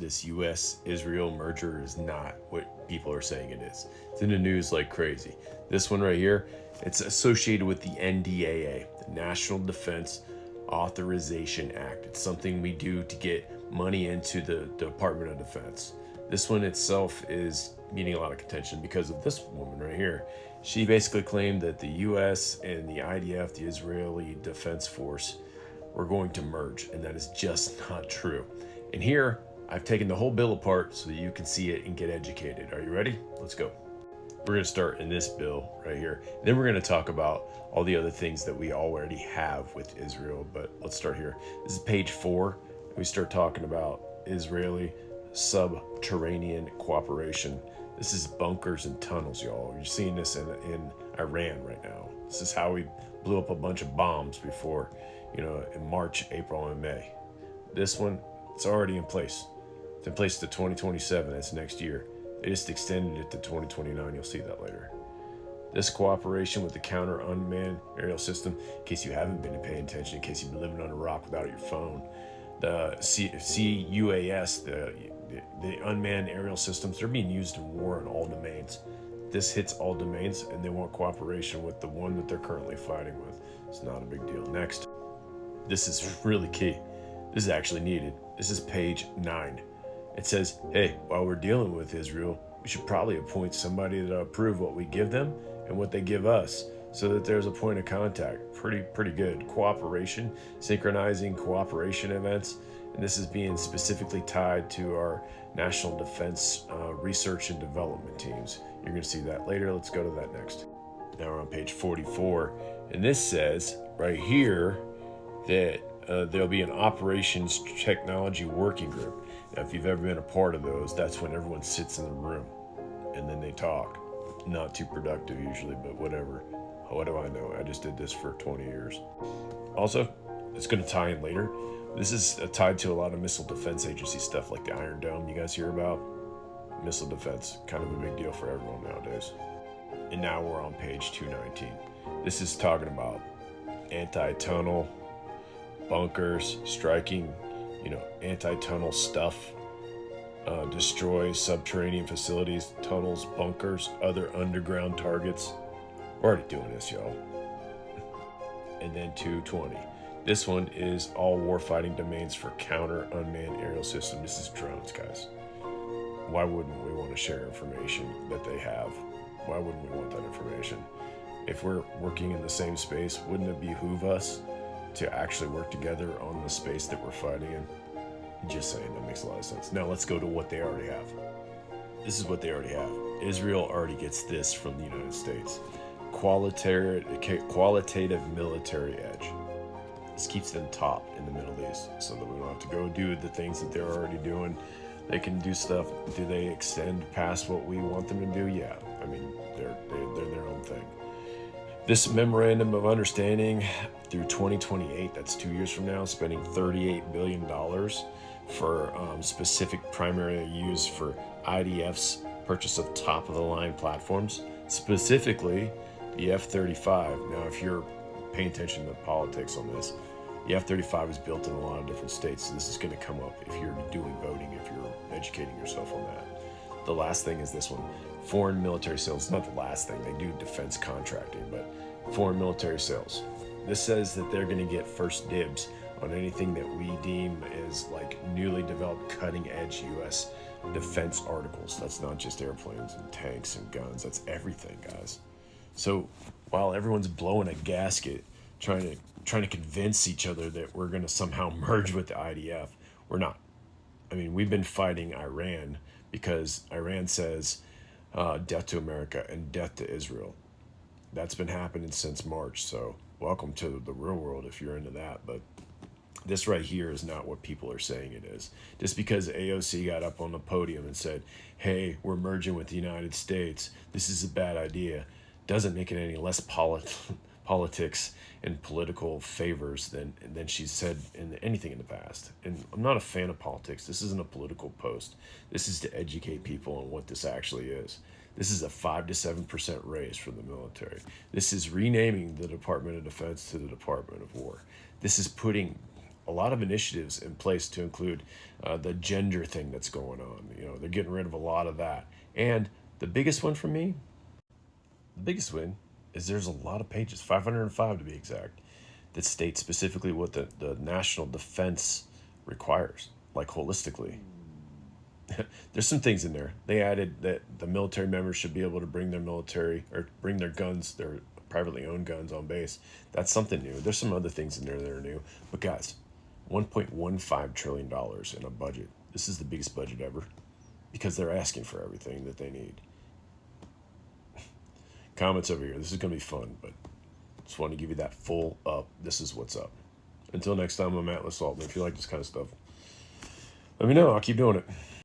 this U.S.-Israel merger is not what people are saying it is. It's in the news like crazy. This one right here, it's associated with the NDAA, the National Defense Authorization Act. It's something we do to get money into the Department of Defense. This one itself is meeting a lot of contention because of this woman right here. She basically claimed that the U.S. and the IDF, the Israeli Defense Force, were going to merge, and that is just not true. And here, I've taken the whole bill apart so that you can see it and get educated. Are you ready? Let's go. We're going to start in this bill right here. Then we're going to talk about all the other things that we already have with Israel, but let's start here. This is page 4. We start talking about Israeli subterranean cooperation. This is bunkers and tunnels, y'all. You're seeing this in Iran right now. This is how we blew up a bunch of bombs before, in March, April, and May. This one, it's already in place. It's in place to 2027. That's next year. They just extended it to 2029. You'll see that later. This cooperation with the counter unmanned aerial system, in case you haven't been paying attention, in case you've been living on a rock without your phone, the CUAS, the unmanned aerial systems, they're being used in war in all domains. This hits all domains, and they want cooperation with the one that they're currently fighting with. It's not a big deal. Next, this is really key. This is actually needed. This is page 9. It says, hey, while we're dealing with Israel, we should probably appoint somebody to approve what we give them and what they give us, so that there's a point of contact. Pretty good. Cooperation, synchronizing cooperation events. And this is being specifically tied to our national defense research and development teams. You're going to see that later. Let's go to that next. Now we're on page 44. And this says right here that there'll be an operations technology working group. Now, if you've ever been a part of those, that's when everyone sits in the room and then they talk. Not too productive usually, but whatever. What do I know? I just did this for 20 years. Also, it's going to tie in later. This is tied to a lot of Missile Defense Agency stuff like the Iron Dome you guys hear about. Missile defense, kind of a big deal for everyone nowadays. And now we're on page 219. This is talking about anti-tunnel, bunkers, striking, anti-tunnel stuff, destroy subterranean facilities, tunnels, bunkers, other underground targets. We're already doing this, y'all. And then 220. This one is all warfighting domains for counter unmanned aerial system. This is drones, guys. Why wouldn't we want to share information that they have? Why wouldn't we want that information? If we're working in the same space, wouldn't it behoove us to actually work together on the space that we're fighting in? Just saying, that makes a lot of sense. Now let's go to what they already have. This is what they already have. Israel already gets this from the United States. Qualitative military edge. This keeps them top in the Middle East so that we don't have to go do the things that they're already doing. They can do stuff. Do they extend past what we want them to do? Yeah. I mean, they're their own thing. This memorandum of understanding through 2028, that's 2 years from now, spending $38 billion for specific primary use for IDF's purchase of top-of-the-line platforms, specifically the F-35. Now, if you're paying attention to politics on this, the F-35 is built in a lot of different states, so this is going to come up if you're doing voting, if you're educating yourself on that. The last thing is this one. Foreign military sales. It's not the last thing. They do defense contracting, but foreign military sales. This says that they're going to get first dibs on anything that we deem is like newly developed cutting-edge U.S. defense articles. That's not just airplanes and tanks and guns. That's everything, guys. So while everyone's blowing a gasket, trying to convince each other that we're going to somehow merge with the IDF, we're not. I mean, we've been fighting Iran because Iran says death to America and death to Israel. That's been happening since March, so welcome to the real world if you're into that. But this right here is not what people are saying it is. Just because AOC got up on the podium and said, hey, we're merging with the United States, this is a bad idea, doesn't make it any less politics and political favors than she's said in anything in the past. And I'm not a fan of politics. This isn't a political post. This is to educate people on what this actually is. This is a 5 to 7% raise for the military. This is renaming the Department of Defense to the Department of War. This is putting a lot of initiatives in place to include the gender thing that's going on. They're getting rid of a lot of that. And the biggest one for me, the biggest win, is there's a lot of pages, 505 to be exact, that state specifically what the national defense requires, like holistically. There's some things in there. They added that the military members should be able to bring their military or bring their guns, their privately owned guns on base. That's something new. There's some other things in there that are new. But guys, $1.15 trillion in a budget. This is the biggest budget ever because they're asking for everything that they need. Comments over here. This is going to be fun, but just want to give you that full up. This is what's up. Until next time, I'm Atlas Altman. If you like this kind of stuff, let me know. I'll keep doing it.